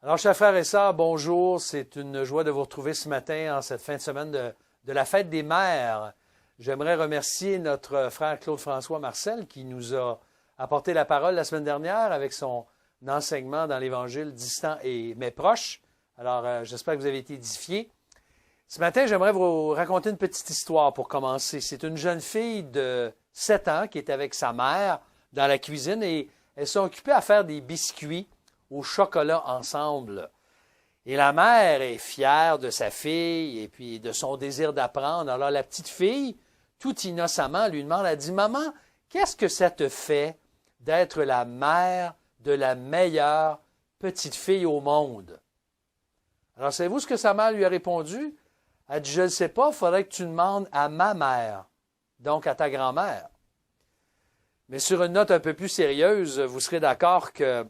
Alors, chers frères et sœurs, bonjour. C'est une joie de vous retrouver ce matin en cette fin de semaine de la fête des mères. J'aimerais remercier notre frère Claude-François Marcel qui nous a apporté la parole la semaine dernière avec son enseignement dans l'Évangile distant mais proche. Alors, j'espère que vous avez été édifiés. Ce matin, j'aimerais vous raconter une petite histoire pour commencer. C'est une jeune fille de 7 ans qui est avec sa mère dans la cuisine et elles sont occupées à faire des biscuits au chocolat ensemble. Et la mère est fière de sa fille et puis de son désir d'apprendre. Alors la petite fille, tout innocemment, lui demande, elle dit, « Maman, qu'est-ce que ça te fait d'être la mère de la meilleure petite fille au monde? » Alors savez-vous ce que sa mère lui a répondu? Elle dit, « Je ne sais pas, il faudrait que tu demandes à ma mère, donc à ta grand-mère. » Mais sur une note un peu plus sérieuse, vous serez d'accord que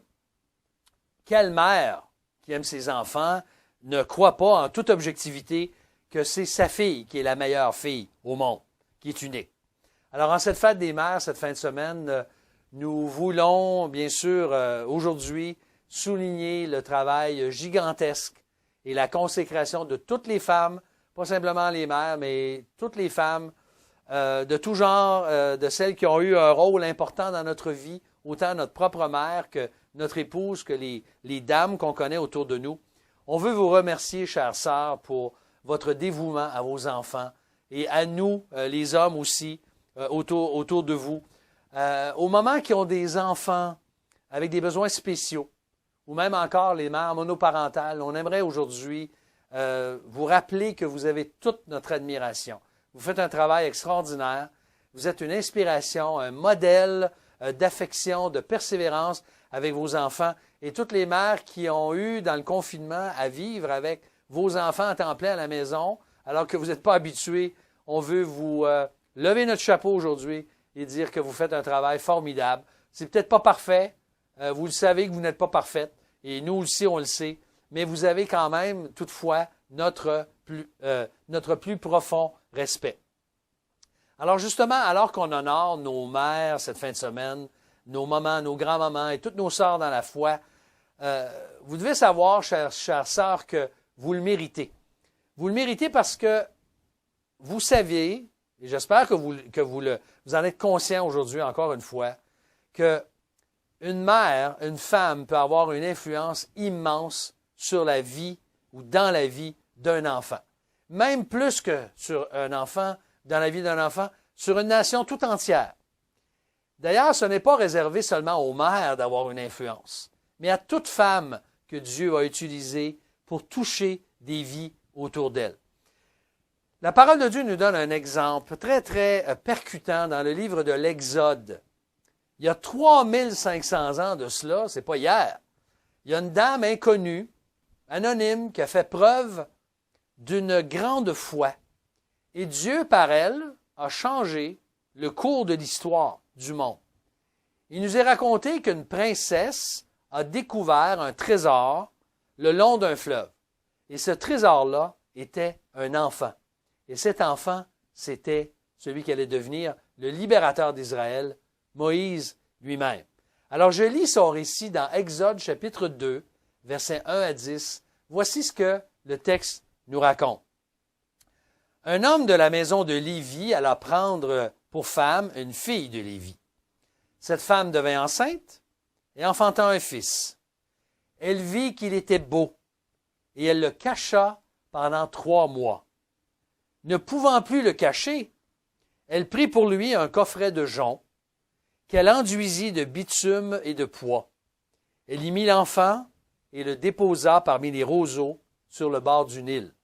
quelle mère qui aime ses enfants ne croit pas en toute objectivité que c'est sa fille qui est la meilleure fille au monde, qui est unique. Alors, en cette fête des mères, cette fin de semaine, nous voulons, bien sûr, aujourd'hui, souligner le travail gigantesque et la consécration de toutes les femmes, pas simplement les mères, mais toutes les femmes de tout genre, de celles qui ont eu un rôle important dans notre vie, autant notre propre mère que notre épouse, que les dames qu'on connaît autour de nous. On veut vous remercier, chères sœurs, pour votre dévouement à vos enfants et à nous, les hommes aussi, autour de vous. Au moment qu'ils ont des enfants avec des besoins spéciaux, ou même encore les mères monoparentales, on aimerait aujourd'hui vous rappeler que vous avez toute notre admiration. Vous faites un travail extraordinaire. Vous êtes une inspiration, un modèle d'affection, de persévérance avec vos enfants. Et toutes les mères qui ont eu, dans le confinement, à vivre avec vos enfants à temps plein à la maison, alors que vous n'êtes pas habitués, on veut vous lever notre chapeau aujourd'hui et dire que vous faites un travail formidable. C'est peut-être pas parfait. Vous le savez que vous n'êtes pas parfaite. Et nous aussi, on le sait. Mais vous avez quand même, toutefois, notre plus profond respect. Alors justement, alors qu'on honore nos mères cette fin de semaine, nos mamans, nos grands-mamans et toutes nos sœurs dans la foi, vous devez savoir, chères sœurs, que vous le méritez. Vous le méritez parce que vous saviez, et j'espère que vous en êtes conscient aujourd'hui encore une fois, que une mère, une femme peut avoir une influence immense sur la vie ou dans la vie d'un enfant. Même plus que sur un enfant, dans la vie d'un enfant, sur une nation tout entière. D'ailleurs, ce n'est pas réservé seulement aux mères d'avoir une influence, mais à toute femme que Dieu va utiliser pour toucher des vies autour d'elle. La parole de Dieu nous donne un exemple très, très percutant dans le livre de l'Exode. Il y a 3500 ans de cela, c'est pas hier. Il y a une dame inconnue, anonyme, qui a fait preuve d'une grande foi. Et Dieu, par elle, a changé le cours de l'histoire du monde. Il nous est raconté qu'une princesse a découvert un trésor le long d'un fleuve. Et ce trésor-là était un enfant. Et cet enfant, c'était celui qui allait devenir le libérateur d'Israël, Moïse lui-même. Alors je lis son récit dans Exode chapitre 2, versets 1 à 10. Voici ce que le texte nous raconte. Un homme de la maison de Lévi alla prendre pour femme une fille de Lévi. Cette femme devint enceinte et enfanta un fils. Elle vit qu'il était beau et elle le cacha pendant 3 mois. Ne pouvant plus le cacher, elle prit pour lui un coffret de jonc qu'elle enduisit de bitume et de pois. Elle y mit l'enfant et le déposa parmi les roseaux sur le bord du Nil.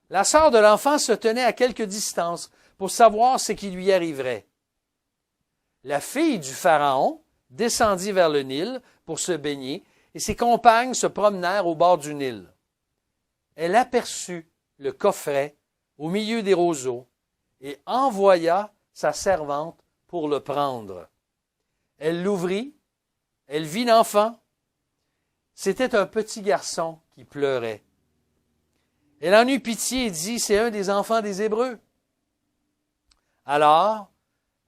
La sœur de l'enfant se tenait à quelque distance pour savoir ce qui lui arriverait. La fille du Pharaon descendit vers le Nil pour se baigner et ses compagnes se promenèrent au bord du Nil. Elle aperçut le coffret au milieu des roseaux et envoya sa servante pour le prendre. Elle l'ouvrit, elle vit l'enfant. C'était un petit garçon qui pleurait. Elle en eut pitié et dit, c'est un des enfants des Hébreux. Alors,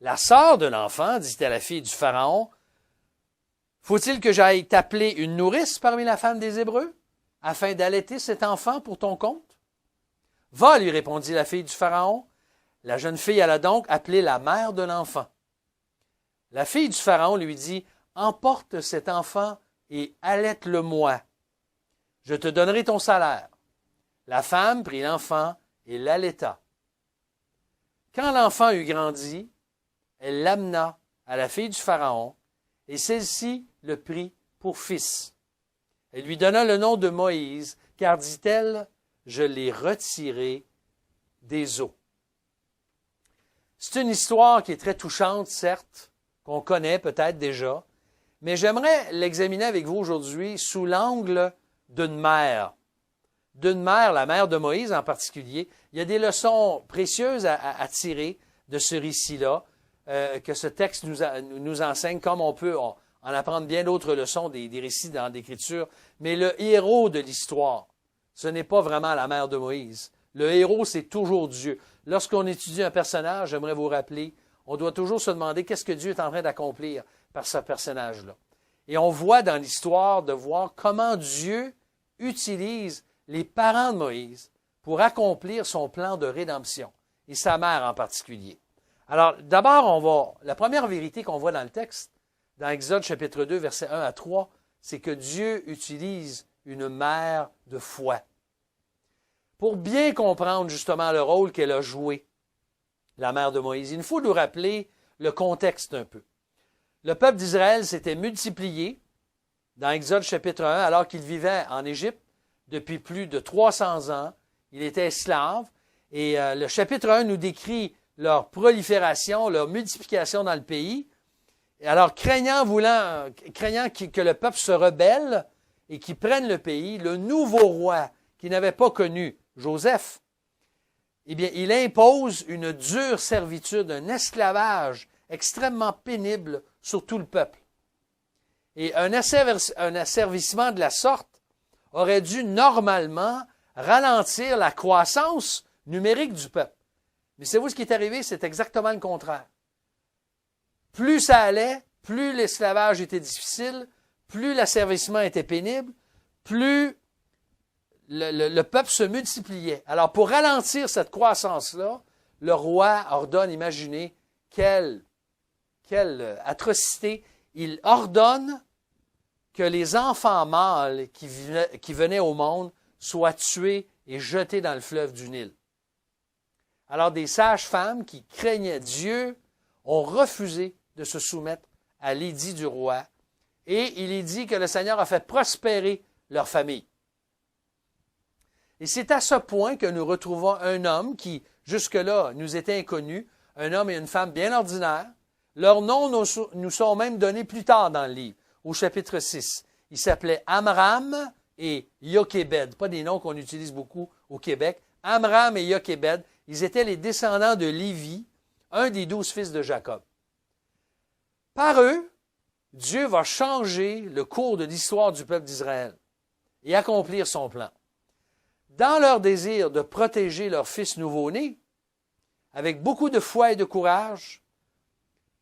la sœur de l'enfant dit à la fille du Pharaon, Faut-il que j'aille t'appeler une nourrice parmi la femme des Hébreux, afin d'allaiter cet enfant pour ton compte? Va, lui répondit la fille du Pharaon. La jeune fille alla donc appeler la mère de l'enfant. La fille du Pharaon lui dit, emporte cet enfant et allaite-le-moi. Je te donnerai ton salaire. La femme prit l'enfant et l'allaita. Quand l'enfant eut grandi, elle l'amena à la fille du Pharaon, et celle-ci le prit pour fils. Elle lui donna le nom de Moïse, car, dit-elle, je l'ai retiré des eaux. C'est une histoire qui est très touchante, certes, qu'on connaît peut-être déjà, mais j'aimerais l'examiner avec vous aujourd'hui sous l'angle d'une mère. D'une mère, la mère de Moïse en particulier. Il y a des leçons précieuses à tirer de ce récit-là, que ce texte nous enseigne, comme on peut en apprendre bien d'autres leçons des récits dans l'Écriture. Mais le héros de l'histoire, ce n'est pas vraiment la mère de Moïse. Le héros, c'est toujours Dieu. Lorsqu'on étudie un personnage, j'aimerais vous rappeler, on doit toujours se demander qu'est-ce que Dieu est en train d'accomplir par ce personnage-là. Et on voit dans l'histoire de voir comment Dieu utilise les parents de Moïse pour accomplir son plan de rédemption, et sa mère en particulier. Alors, d'abord, la première vérité qu'on voit dans le texte, dans Exode chapitre 2, versets 1 à 3, c'est que Dieu utilise une mère de foi. Pour bien comprendre justement le rôle qu'elle a joué, la mère de Moïse, il faut nous rappeler le contexte un peu. Le peuple d'Israël s'était multiplié dans Exode chapitre 1 alors qu'il vivait en Égypte depuis plus de 300 ans. Il était esclave et le chapitre 1 nous décrit leur prolifération, leur multiplication dans le pays. Et alors, craignant que le peuple se rebelle et qu'il prenne le pays, le nouveau roi qui n'avait pas connu Joseph, eh bien, il impose une dure servitude, un esclavage extrêmement pénible sur tout le peuple. Et un asservissement de la sorte aurait dû normalement ralentir la croissance numérique du peuple. Mais savez-vous ce qui est arrivé? C'est exactement le contraire. Plus ça allait, plus l'esclavage était difficile, plus l'asservissement était pénible, plus le peuple se multipliait. Alors, pour ralentir cette croissance-là, le roi ordonne, imaginez, quelle atrocité, il ordonne que les enfants mâles qui venaient au monde soient tués et jetés dans le fleuve du Nil. Alors, des sages-femmes qui craignaient Dieu ont refusé de se soumettre à l'édit du roi, et il est dit que le Seigneur a fait prospérer leur famille. Et c'est à ce point que nous retrouvons un homme qui, jusque-là, nous était inconnu, un homme et une femme bien ordinaires. Leurs noms nous sont même donnés plus tard dans le livre, au chapitre 6. Ils s'appelaient Amram et Jochébed, pas des noms qu'on utilise beaucoup au Québec. Amram et Jochébed, ils étaient les descendants de Lévi, un des 12 fils de Jacob. Par eux, Dieu va changer le cours de l'histoire du peuple d'Israël et accomplir son plan. Dans leur désir de protéger leur fils nouveau-né, avec beaucoup de foi et de courage,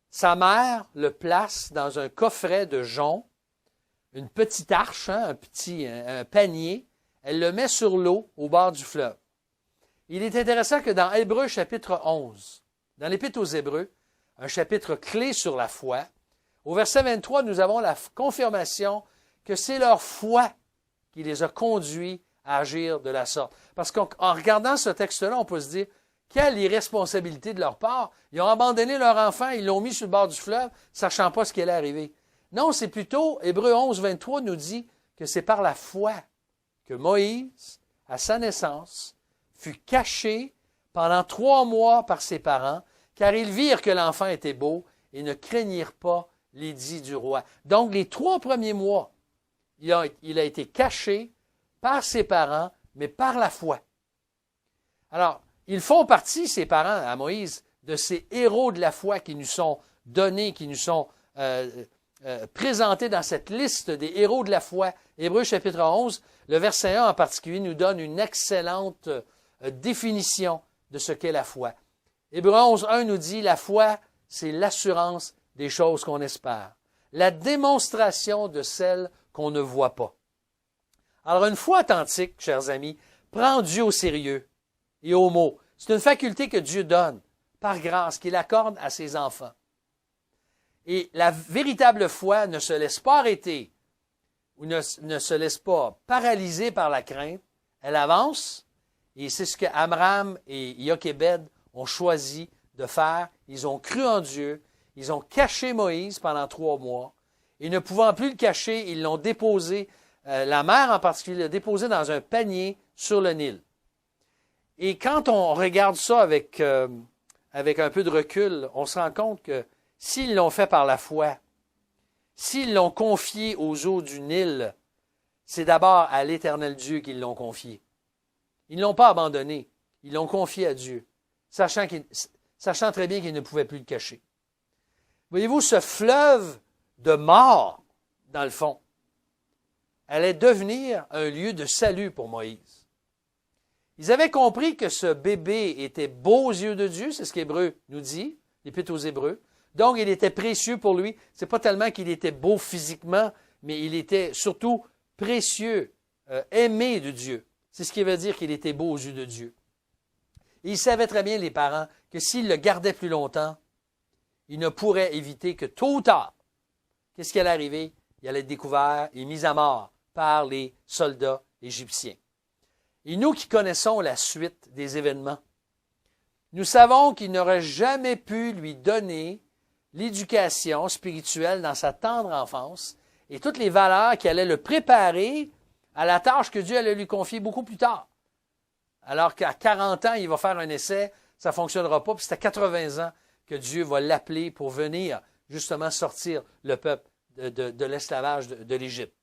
sa mère le place dans un coffret de jonc, une petite arche, un panier. Elle le met sur l'eau au bord du fleuve. Il est intéressant que dans Hébreux chapitre 11, dans l'Épître aux Hébreux, un chapitre clé sur la foi, au verset 23, nous avons la confirmation que c'est leur foi qui les a conduits à agir de la sorte. Parce qu'en regardant ce texte-là, on peut se dire, quelle irresponsabilité de leur part. Ils ont abandonné leur enfant, ils l'ont mis sur le bord du fleuve, sachant pas ce qui allait arriver. Non, c'est plutôt, Hébreux 11, 23 nous dit que c'est par la foi que Moïse, à sa naissance, fut caché pendant 3 mois par ses parents, car ils virent que l'enfant était beau et ne craignirent pas l'édit du roi. Donc, les 3 premiers mois, il a été caché par ses parents, mais par la foi. Alors, ils font partie, ces parents, à Moïse, de ces héros de la foi qui nous sont donnés, qui nous sont présentés dans cette liste des héros de la foi. Hébreux chapitre 11, le verset 1 en particulier nous donne une excellente définition de ce qu'est la foi. Hébreux 11, 1 nous dit, la foi, c'est l'assurance des choses qu'on espère, la démonstration de celle qu'on ne voit pas. Alors, une foi authentique, chers amis, prend Dieu au sérieux et au mot. C'est une faculté que Dieu donne, par grâce, qu'il accorde à ses enfants. Et la véritable foi ne se laisse pas arrêter ou ne se laisse pas paralyser par la crainte. Elle avance, et c'est ce que Amram et Jochebed ont choisi de faire. Ils ont cru en Dieu, ils ont caché Moïse pendant 3 mois, et ne pouvant plus le cacher, ils l'ont déposé, la mère en particulier, l'a déposé dans un panier sur le Nil. Et quand on regarde ça avec un peu de recul, on se rend compte que s'ils l'ont fait par la foi, s'ils l'ont confié aux eaux du Nil, c'est d'abord à l'Éternel Dieu qu'ils l'ont confié. Ils ne l'ont pas abandonné, ils l'ont confié à Dieu, sachant très bien qu'ils ne pouvaient plus le cacher. Voyez-vous, ce fleuve de mort, dans le fond, allait devenir un lieu de salut pour Moïse. Ils avaient compris que ce bébé était beau aux yeux de Dieu, c'est ce qu'Hébreu nous dit, l'Épître aux Hébreux. Donc, il était précieux pour lui. Ce n'est pas tellement qu'il était beau physiquement, mais il était surtout précieux, aimé de Dieu. C'est ce qui veut dire qu'il était beau aux yeux de Dieu. Et ils savaient très bien, les parents, que s'ils le gardaient plus longtemps, ils ne pourraient éviter que tôt ou tard, qu'est-ce qui allait arriver? Il allait être découvert et mis à mort par les soldats égyptiens. Et nous qui connaissons la suite des événements, nous savons qu'il n'aurait jamais pu lui donner l'éducation spirituelle dans sa tendre enfance et toutes les valeurs qui allaient le préparer à la tâche que Dieu allait lui confier beaucoup plus tard. Alors qu'à 40 ans, il va faire un essai, ça ne fonctionnera pas, puis c'est à 80 ans que Dieu va l'appeler pour venir justement sortir le peuple de l'esclavage de l'Égypte.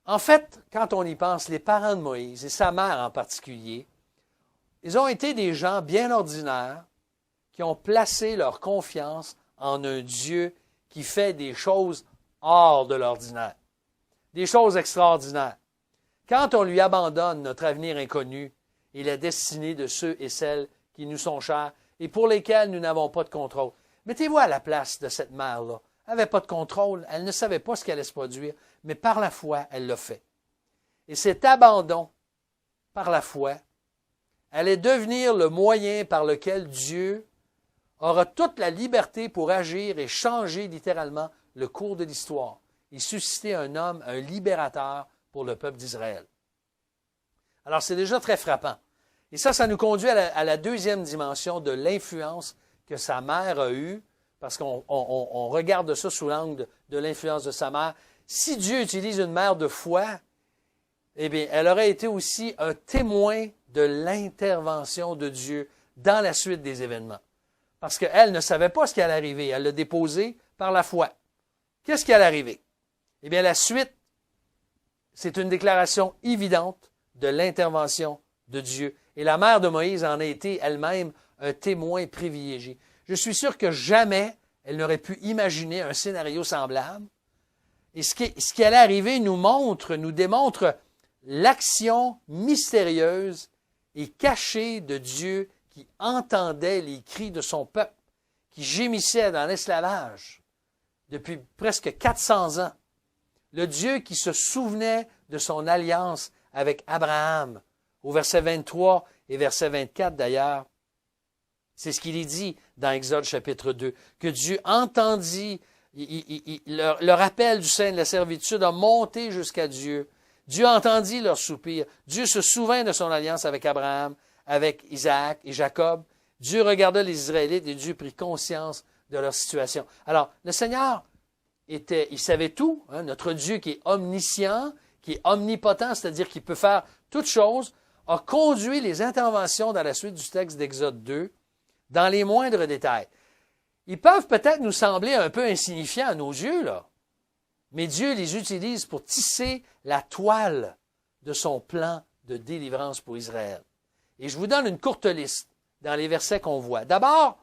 En fait, quand on y pense, les parents de Moïse, et sa mère en particulier, ils ont été des gens bien ordinaires qui ont placé leur confiance en un Dieu qui fait des choses hors de l'ordinaire, des choses extraordinaires. Quand on lui abandonne notre avenir inconnu et la destinée de ceux et celles qui nous sont chers et pour lesquels nous n'avons pas de contrôle. Mettez-vous à la place de cette mère-là. Elle n'avait pas de contrôle, elle ne savait pas ce qui allait se produire, mais par la foi, elle l'a fait. Et cet abandon, par la foi, allait devenir le moyen par lequel Dieu aura toute la liberté pour agir et changer littéralement le cours de l'histoire et susciter un homme, un libérateur pour le peuple d'Israël. Alors c'est déjà très frappant. Et ça nous conduit à la deuxième dimension de l'influence que sa mère a eue, parce qu'on regarde ça sous l'angle de l'influence de sa mère. Si Dieu utilise une mère de foi, eh bien, elle aurait été aussi un témoin de l'intervention de Dieu dans la suite des événements. Parce qu'elle ne savait pas ce qui allait arriver. Elle l'a déposé par la foi. Qu'est-ce qui allait arriver? Eh bien, la suite, c'est une déclaration évidente de l'intervention de Dieu. Et la mère de Moïse en a été elle-même un témoin privilégié. Je suis sûr que jamais elle n'aurait pu imaginer un scénario semblable. Et ce qui allait arriver nous démontre l'action mystérieuse et cachée de Dieu qui entendait les cris de son peuple, qui gémissait dans l'esclavage depuis presque 400 ans. Le Dieu qui se souvenait de son alliance avec Abraham, au verset 23 et verset 24 d'ailleurs. C'est ce qu'il est dit dans Exode chapitre 2, que Dieu entendit, le rappel du sein de la servitude a monté jusqu'à Dieu. Dieu entendit leur soupir. Dieu se souvint de son alliance avec Abraham, avec Isaac et Jacob. Dieu regarda les Israélites et Dieu prit conscience de leur situation. Alors, le Seigneur il savait tout, hein, notre Dieu qui est omniscient, qui est omnipotent, c'est-à-dire qu'il peut faire toutes choses, a conduit les interventions dans la suite du texte d'Exode 2 dans les moindres détails. Ils peuvent peut-être nous sembler un peu insignifiants à nos yeux, là, mais Dieu les utilise pour tisser la toile de son plan de délivrance pour Israël. Et je vous donne une courte liste dans les versets qu'on voit. D'abord,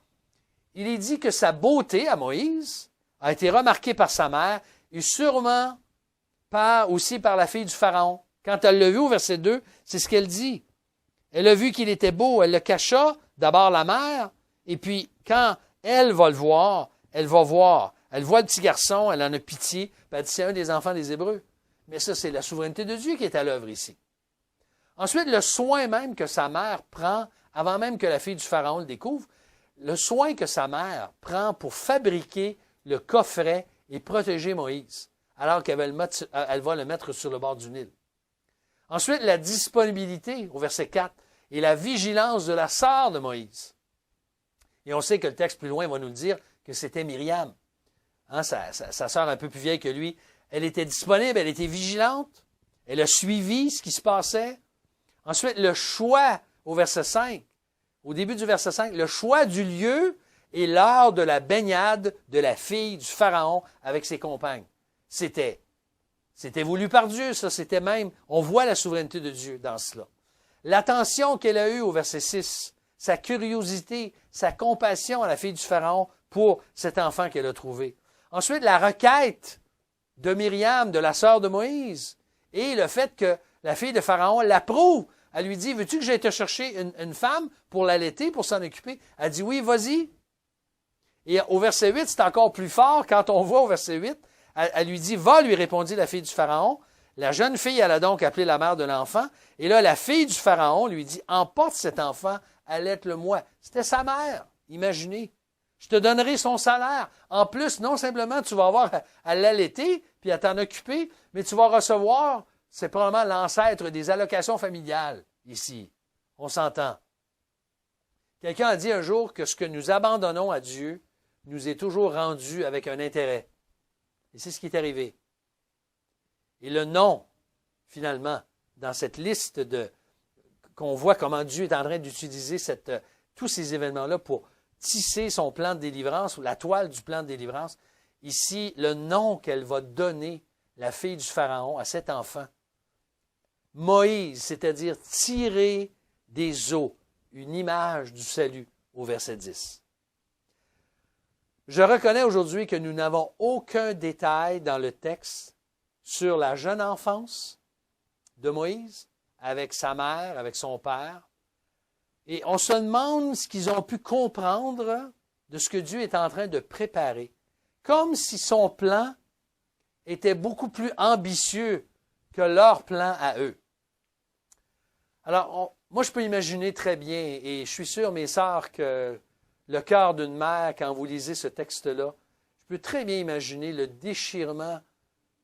il est dit que sa beauté à Moïse a été remarquée par sa mère et sûrement aussi par la fille du Pharaon. Quand elle l'a vu au verset 2, c'est ce qu'elle dit. Elle a vu qu'il était beau, elle le cacha, d'abord la mère, et puis quand elle va le voir, elle va voir Elle voit le petit garçon, elle en a pitié, puis elle dit, c'est un des enfants des Hébreux. Mais ça, c'est la souveraineté de Dieu qui est à l'œuvre ici. Ensuite, le soin même que sa mère prend, avant même que la fille du Pharaon le découvre, le soin que sa mère prend pour fabriquer le coffret et protéger Moïse, alors qu'elle va le mettre sur le bord du Nil. Ensuite, la disponibilité, au verset 4, et la vigilance de la sœur de Moïse. Et on sait que le texte plus loin va nous le dire que c'était Myriam, sa sœur un peu plus vieille que lui. Elle était disponible, elle était vigilante, elle a suivi ce qui se passait. Ensuite, le choix, au verset 5, au début du verset 5, le choix du lieu et l'heure de la baignade de la fille du Pharaon avec ses compagnes. C'était voulu par Dieu, ça, c'était même, on voit la souveraineté de Dieu dans cela. L'attention qu'elle a eue au verset 6, sa curiosité, sa compassion à la fille du Pharaon pour cet enfant qu'elle a trouvé. Ensuite, la requête de Myriam, de la sœur de Moïse, et le fait que la fille de Pharaon l'approuve. Elle lui dit, veux-tu que j'aille te chercher une femme pour l'allaiter, pour s'en occuper? Elle dit, oui, vas-y. Et au verset 8, c'est encore plus fort. Quand on voit au verset 8, elle lui dit, va, lui répondit la fille du Pharaon. La jeune fille, elle a donc appelé la mère de l'enfant. Et là, la fille du Pharaon lui dit, emporte cet enfant, allaite-le-moi. C'était sa mère, imaginez. Je te donnerai son salaire. En plus, non simplement tu vas avoir à l'allaiter, puis à t'en occuper, mais tu vas recevoir, c'est probablement l'ancêtre des allocations familiales ici. On s'entend. Quelqu'un a dit un jour que ce que nous abandonnons à Dieu nous est toujours rendu avec un intérêt. Et c'est ce qui est arrivé. Et le non, finalement, dans cette liste qu'on voit comment Dieu est en train d'utiliser tous ces événements-là pour tisser son plan de délivrance ou la toile du plan de délivrance. Ici, le nom qu'elle va donner, la fille du Pharaon, à cet enfant. Moïse, c'est-à-dire tirer des eaux, une image du salut au verset 10. Je reconnais aujourd'hui que nous n'avons aucun détail dans le texte sur la jeune enfance de Moïse, avec sa mère, avec son père. Et on se demande ce qu'ils ont pu comprendre de ce que Dieu est en train de préparer, comme si son plan était beaucoup plus ambitieux que leur plan à eux. Alors, moi, je peux imaginer très bien, et je suis sûr, mes sœurs, que le cœur d'une mère, quand vous lisez ce texte-là, je peux très bien imaginer le déchirement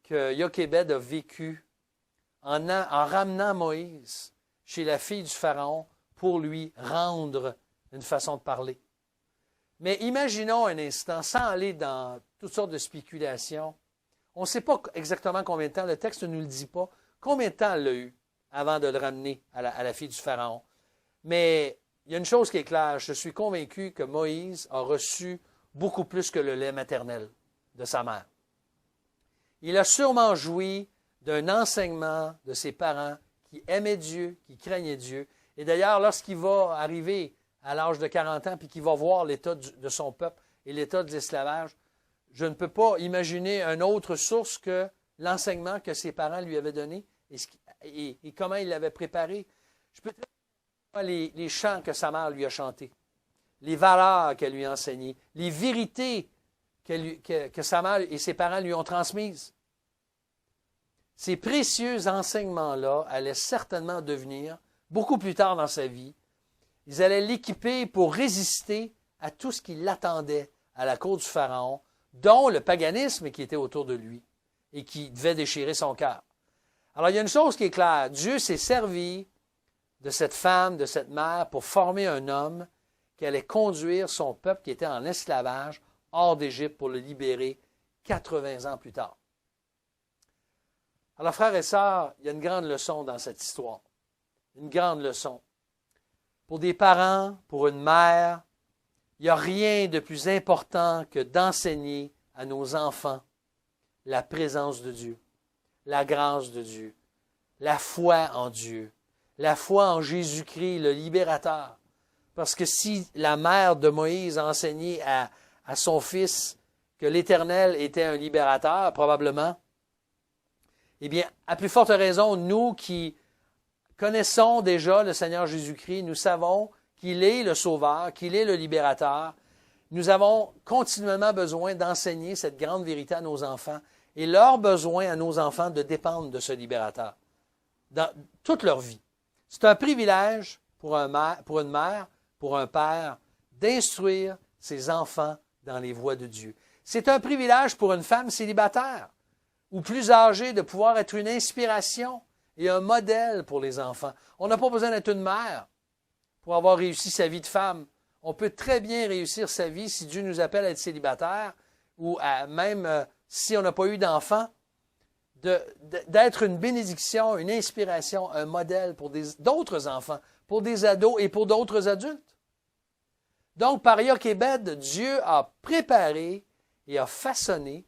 que Jochébed a vécu en ramenant Moïse chez la fille du Pharaon pour lui rendre une façon de parler. Mais imaginons un instant, sans aller dans toutes sortes de spéculations, on ne sait pas exactement combien de temps, le texte ne nous le dit pas, combien de temps elle a eu avant de le ramener à la fille du Pharaon. Mais il y a une chose qui est claire, je suis convaincu que Moïse a reçu beaucoup plus que le lait maternel de sa mère. Il a sûrement joui d'un enseignement de ses parents qui aimaient Dieu, qui craignaient Dieu. Et d'ailleurs, lorsqu'il va arriver à l'âge de 40 ans puis qu'il va voir l'état de son peuple et l'état de l'esclavage, je ne peux pas imaginer une autre source que l'enseignement que ses parents lui avaient donné et comment il l'avait préparé. Je peux te dire les chants que sa mère lui a chantés, les valeurs qu'elle lui a enseignées, les vérités que sa mère et ses parents lui ont transmises. Ces précieux enseignements-là allaient certainement devenir, beaucoup plus tard dans sa vie, ils allaient l'équiper pour résister à tout ce qui l'attendait à la cour du Pharaon, dont le paganisme qui était autour de lui et qui devait déchirer son cœur. Alors, il y a une chose qui est claire. Dieu s'est servi de cette femme, de cette mère, pour former un homme qui allait conduire son peuple qui était en esclavage hors d'Égypte pour le libérer 80 ans plus tard. Alors, frères et sœurs, il y a une grande leçon dans cette histoire. Une grande leçon. Pour des parents, pour une mère, il n'y a rien de plus important que d'enseigner à nos enfants la présence de Dieu, la grâce de Dieu, la foi en Dieu, la foi en Jésus-Christ, le libérateur. Parce que si la mère de Moïse a enseigné à son fils que l'Éternel était un libérateur, probablement, eh bien, à plus forte raison, nous qui connaissons déjà le Seigneur Jésus-Christ, nous savons qu'il est le Sauveur, qu'il est le libérateur, Nous avons continuellement besoin d'enseigner cette grande vérité à nos enfants et leur besoin à nos enfants de dépendre de ce libérateur dans toute leur vie. C'est un privilège pour une mère, pour un père, d'instruire ses enfants dans les voies de Dieu. C'est un privilège pour une femme célibataire ou plus âgée de pouvoir être une inspiration et un modèle pour les enfants. On n'a pas besoin d'être une mère pour avoir réussi sa vie de femme. On peut très bien réussir sa vie si Dieu nous appelle à être célibataire ou même si on n'a pas eu d'enfant, d'être une bénédiction, une inspiration, un modèle pour d'autres enfants, pour des ados et pour d'autres adultes. Donc, par Yochébed, Dieu a préparé et a façonné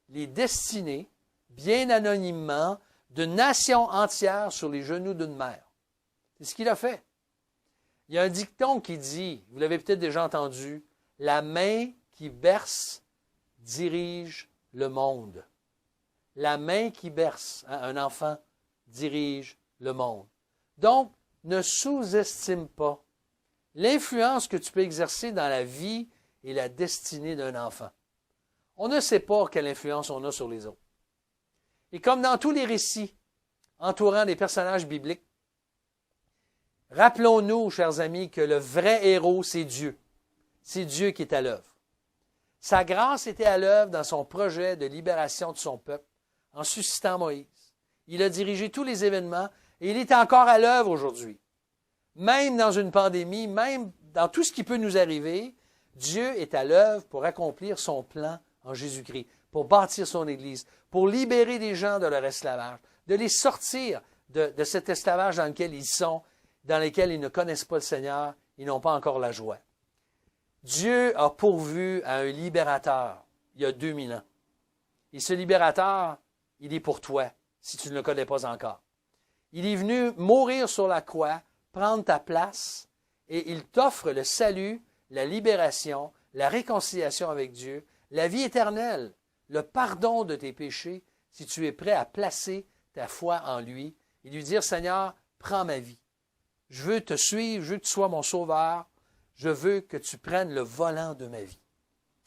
les destinées, bien anonymement, de nations entières sur les genoux d'une mère. C'est ce qu'il a fait. Il y a un dicton qui dit, vous l'avez peut-être déjà entendu, « La main qui berce dirige le monde. » La main qui berce, un enfant, dirige le monde. Donc, ne sous-estime pas l'influence que tu peux exercer dans la vie et la destinée d'un enfant. On ne sait pas quelle influence on a sur les autres. Et comme dans tous les récits entourant des personnages bibliques, rappelons-nous, chers amis, que le vrai héros, c'est Dieu. C'est Dieu qui est à l'œuvre. Sa grâce était à l'œuvre dans son projet de libération de son peuple, en suscitant Moïse. Il a dirigé tous les événements et il est encore à l'œuvre aujourd'hui. Même dans une pandémie, même dans tout ce qui peut nous arriver, Dieu est à l'œuvre pour accomplir son plan en Jésus-Christ, pour bâtir son Église, pour libérer les gens de leur esclavage, de les sortir de cet esclavage dans lequel ils sont, dans lequel ils ne connaissent pas le Seigneur, ils n'ont pas encore la joie. Dieu a pourvu à un libérateur il y a 2000 ans. Et ce libérateur, il est pour toi, si tu ne le connais pas encore. Il est venu mourir sur la croix, prendre ta place, et il t'offre le salut, la libération, la réconciliation avec Dieu, la vie éternelle, le pardon de tes péchés, si tu es prêt à placer ta foi en lui et lui dire, Seigneur, prends ma vie. Je veux te suivre, je veux que tu sois mon sauveur, je veux que tu prennes le volant de ma vie.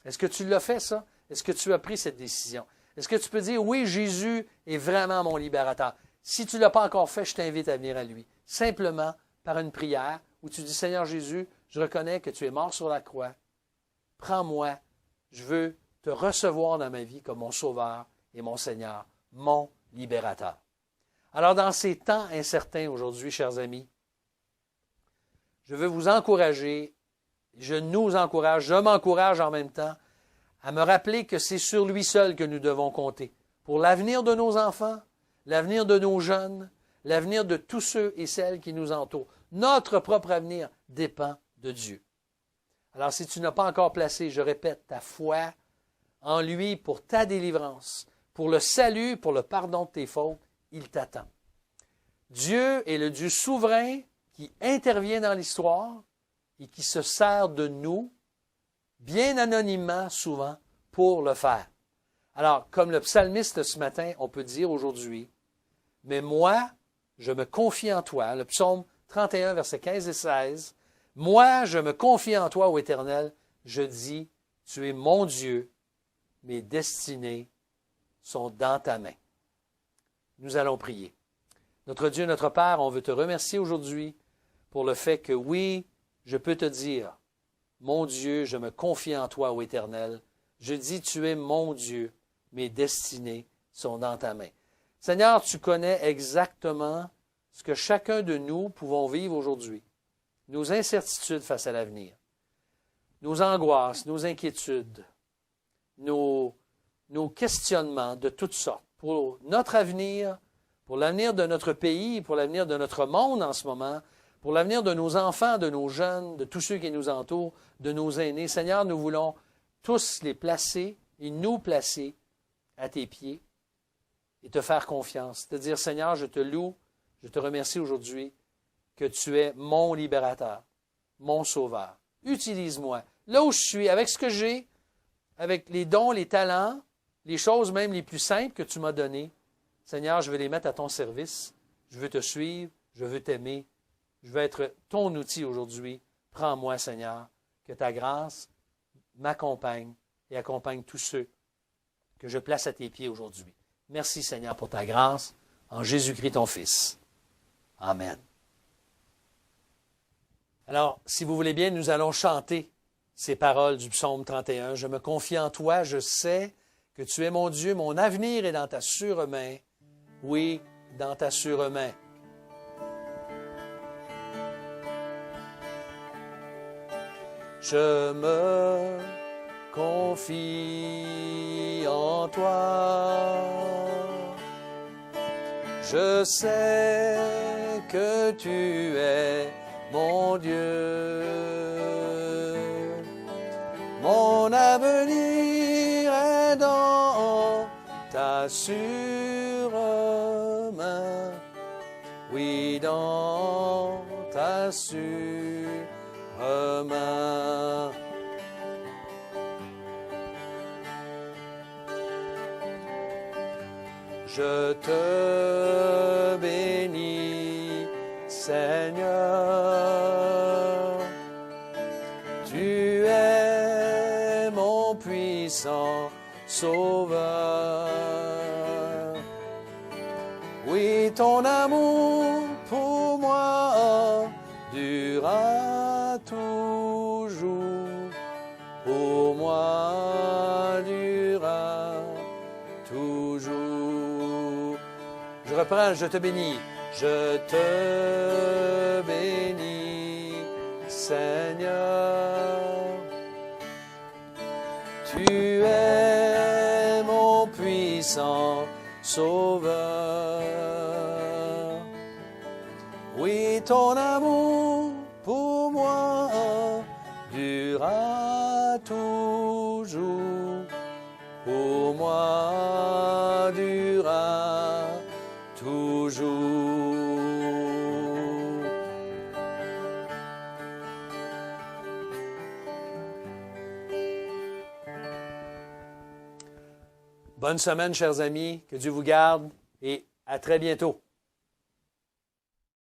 Est-ce que tu l'as fait, ça? Est-ce que tu as pris cette décision? Est-ce que tu peux dire, oui, Jésus est vraiment mon libérateur? Si tu ne l'as pas encore fait, je t'invite à venir à lui. Simplement par une prière où tu dis, Seigneur Jésus, je reconnais que tu es mort sur la croix. Prends-moi, je veux te recevoir dans ma vie comme mon sauveur et mon Seigneur, mon libérateur. Alors, dans ces temps incertains aujourd'hui, chers amis, je veux vous encourager, je nous encourage, je m'encourage en même temps à me rappeler que c'est sur lui seul que nous devons compter pour l'avenir de nos enfants, l'avenir de nos jeunes, l'avenir de tous ceux et celles qui nous entourent. Notre propre avenir dépend de Dieu. Alors, si tu n'as pas encore placé, je répète, ta foi en lui pour ta délivrance, pour le salut, pour le pardon de tes fautes, il t'attend. Dieu est le Dieu souverain qui intervient dans l'histoire et qui se sert de nous, bien anonymement souvent, pour le faire. Alors, comme le psalmiste ce matin, on peut dire aujourd'hui, « Mais moi, je me confie en toi », le psaume 31, versets 15 et 16, « Moi, je me confie en toi, ô Éternel, je dis, tu es mon Dieu, mes destinées sont dans ta main. » Nous allons prier. Notre Dieu, notre Père, on veut te remercier aujourd'hui pour le fait que oui, je peux te dire, mon Dieu, je me confie en toi, ô Éternel. Je dis, tu es mon Dieu, mes destinées sont dans ta main. Seigneur, tu connais exactement ce que chacun de nous pouvons vivre aujourd'hui. Nos incertitudes face à l'avenir, nos angoisses, nos inquiétudes, nos questionnements de toutes sortes pour notre avenir, pour l'avenir de notre pays, pour l'avenir de notre monde en ce moment, pour l'avenir de nos enfants, de nos jeunes, de tous ceux qui nous entourent, de nos aînés. Seigneur, nous voulons tous les placer et nous placer à tes pieds et te faire confiance. Te dire, Seigneur, je te loue, je te remercie aujourd'hui que tu es mon libérateur, mon sauveur. Utilise-moi là où je suis, avec ce que j'ai, avec les dons, les talents, les choses même les plus simples que tu m'as données. Seigneur, je veux les mettre à ton service. Je veux te suivre, je veux t'aimer. Je veux être ton outil aujourd'hui. Prends-moi, Seigneur, que ta grâce m'accompagne et accompagne tous ceux que je place à tes pieds aujourd'hui. Merci Seigneur pour ta grâce, en Jésus-Christ ton Fils. Amen. Alors, si vous voulez bien, nous allons chanter ces paroles du psaume 31. Je me confie en toi, je sais que tu es mon Dieu, mon avenir est dans ta sûre main. Oui, dans ta sûre main. Je me confie en toi. Je sais que tu es mon Dieu. Mon avenir est dans ta sûre main. Oui, dans ta sûre main. Je te bénis, Seigneur. Tu es mon puissant Sauveur. Oui, ton amour pour moi durera toujours. Pour moi durera toujours. Je reprends, je te bénis. Je te bénis, Seigneur. Tu es mon puissant Sauveur. Oui, ton amour pour moi durera toujours. Pour moi durera toujours. Bonne semaine, chers amis. Que Dieu vous garde et à très bientôt.